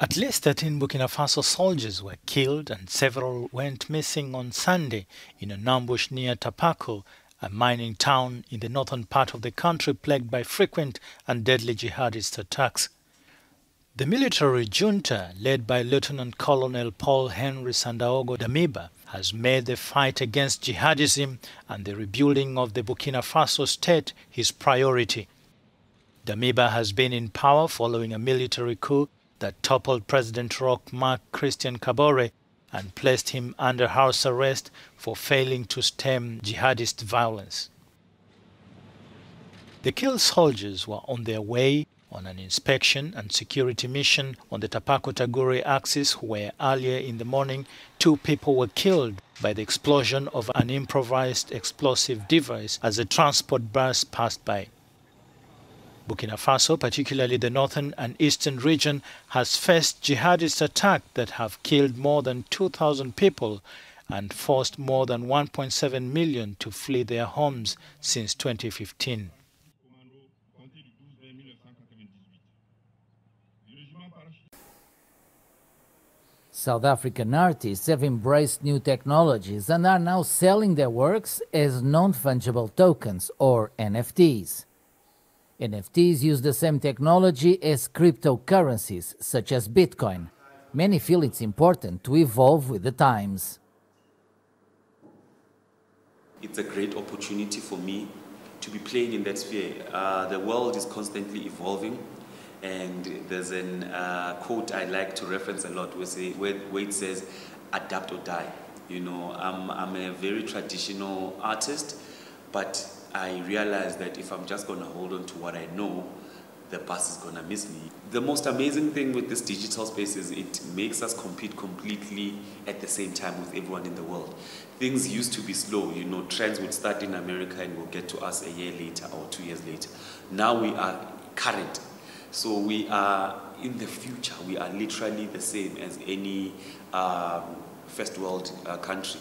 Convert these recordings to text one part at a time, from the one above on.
At least 13 Burkina Faso soldiers were killed and several went missing on Sunday in an ambush near Tapako, a mining town in the northern part of the country plagued by frequent and deadly jihadist attacks. The military junta, led by Lieutenant Colonel Paul Henry Sandaogo Damiba, has made the fight against jihadism and the rebuilding of the Burkina Faso state his priority. Damiba has been in power following a military coup that toppled President Roch Marc Christian Kabore and placed him under house arrest for failing to stem jihadist violence. The killed soldiers were on their way on an inspection and security mission on the Tapako-Taguri axis, where earlier in the morning 2 people were killed by the explosion of an improvised explosive device as a transport bus passed by. Burkina Faso, particularly the northern and eastern region, has faced jihadist attacks that have killed more than 2,000 people and forced more than 1.7 million to flee their homes since 2015. South African artists have embraced new technologies and are now selling their works as non-fungible tokens, or NFTs. NFTs use the same technology as cryptocurrencies, such as Bitcoin. Many feel it's important to evolve with the times. It's a great opportunity for me to be playing in that sphere. The world is constantly evolving. And there's a quote I like to reference a lot where it says, adapt or die. You know, I'm a very traditional artist, but I realize that if I'm just going to hold on to what I know, the bus is going to miss me. The most amazing thing with this digital space is it makes us compete completely at the same time with everyone in the world. Things used to be slow, you know, trends would start in America and will get to us a year later or 2 years later. Now we are current. So we are in the future, we are literally the same as any first world country.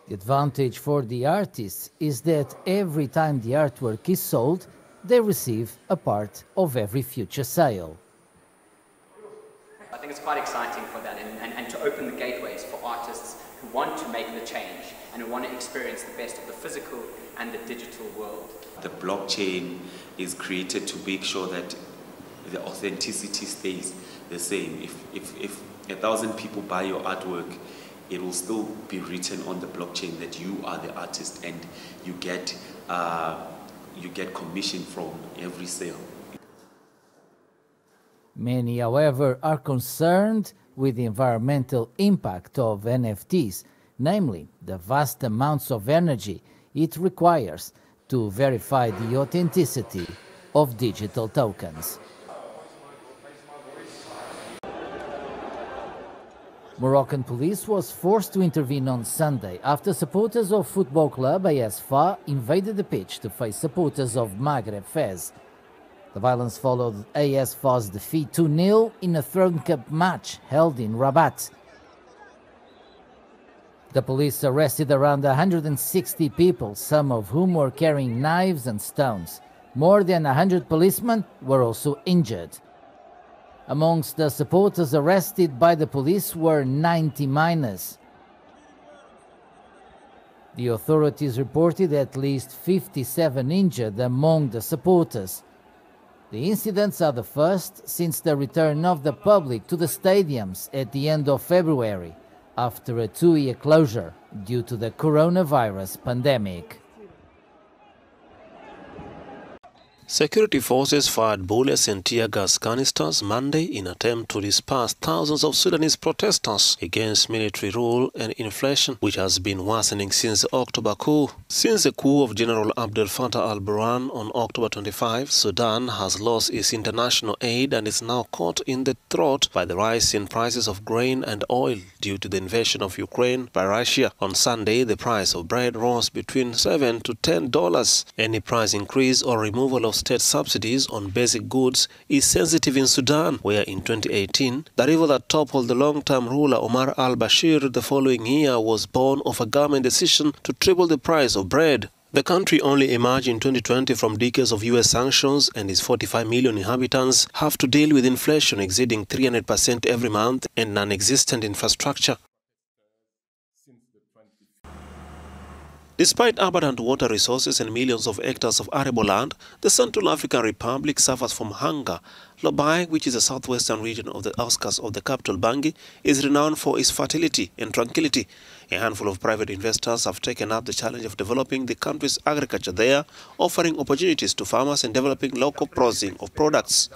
The advantage for the artists is that every time the artwork is sold, they receive a part of every future sale. I think it's quite exciting for that and to open the gateways for artists who want to make the change and who want to experience the best of the physical and the digital world. The blockchain is created to make sure that the authenticity stays the same. If 1,000 people buy your artwork, it will still be written on the blockchain that you are the artist, and you get commission from every sale. Many, however, are concerned with the environmental impact of NFTs, namely the vast amounts of energy it requires to verify the authenticity of digital tokens. Moroccan police was forced to intervene on Sunday after supporters of football club AS FAR invaded the pitch to face supporters of Maghreb Fez. The violence followed AS FAR's defeat 2-0 in a Throne Cup match held in Rabat. The police arrested around 160 people, some of whom were carrying knives and stones. More than 100 policemen were also injured. Amongst the supporters arrested by the police were 90 minors. The authorities reported at least 57 injured among the supporters. The incidents are the first since the return of the public to the stadiums at the end of February, after a 2-year closure due to the coronavirus pandemic. Security forces fired bullets and tear gas canisters Monday in an attempt to disperse thousands of Sudanese protesters against military rule and inflation, which has been worsening since the October coup. Since the coup of General Abdel Fattah al-Burhan on October 25, Sudan has lost its international aid and is now caught in the throat by the rise in prices of grain and oil due to the invasion of Ukraine by Russia. On Sunday, the price of bread rose between $7 to $10. Any price increase or removal of state subsidies on basic goods is sensitive in Sudan, where in 2018, the rival that toppled the long-term ruler Omar al-Bashir the following year was born of a government decision to triple the price of bread. The country only emerged in 2020 from decades of US sanctions, and its 45 million inhabitants have to deal with inflation exceeding 300% every month and non-existent infrastructure. Despite abundant water resources and millions of hectares of arable land, the Central African Republic suffers from hunger. Lobai, which is the southwestern region of the outskirts of the capital Bangui, is renowned for its fertility and tranquility. A handful of private investors have taken up the challenge of developing the country's agriculture there, offering opportunities to farmers and developing local processing of products.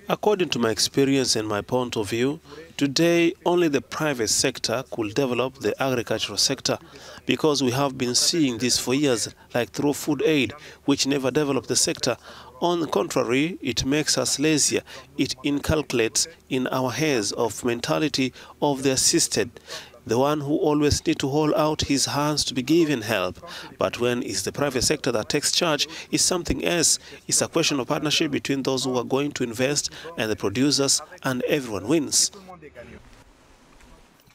According to my experience and my point of view, today only the private sector could develop the agricultural sector, because we have been seeing this for years, like through food aid, which never developed the sector. On the contrary, it makes us lazier. It inculcates in our heads of mentality of the assisted, the one who always needs to hold out his hands to be given help. But when it's the private sector that takes charge, it's something else. It's a question of partnership between those who are going to invest and the producers, and everyone wins.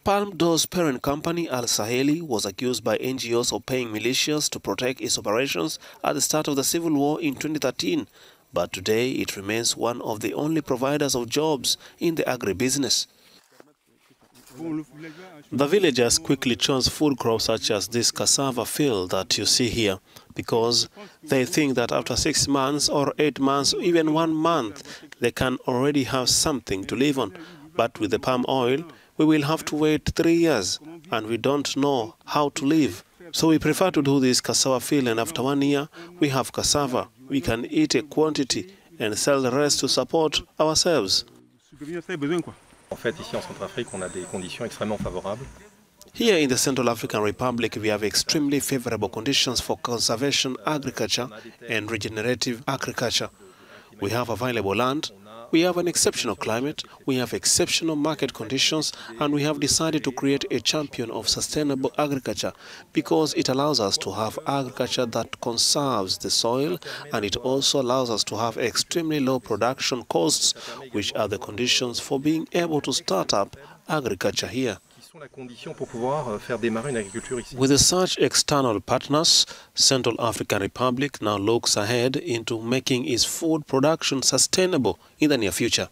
Palm Dore's parent company, Al Saheli, was accused by NGOs of paying militias to protect its operations at the start of the civil war in 2013. But today it remains one of the only providers of jobs in the agribusiness. The villagers quickly chose food crops such as this cassava field that you see here, because they think that after 6 months or 8 months, even 1 month, they can already have something to live on. But with the palm oil, we will have to wait 3 years, and we don't know how to live. So we prefer to do this cassava field, and after 1 year, we have cassava. We can eat a quantity and sell the rest to support ourselves. Here in the Central African Republic, we have extremely favorable conditions for conservation agriculture and regenerative agriculture. We have available land, we have an exceptional climate, we have exceptional market conditions, and we have decided to create a champion of sustainable agriculture because it allows us to have agriculture that conserves the soil, and it also allows us to have extremely low production costs, which are the conditions for being able to start up agriculture here. With such external partners, Central African Republic now looks ahead into making its food production sustainable in the near future.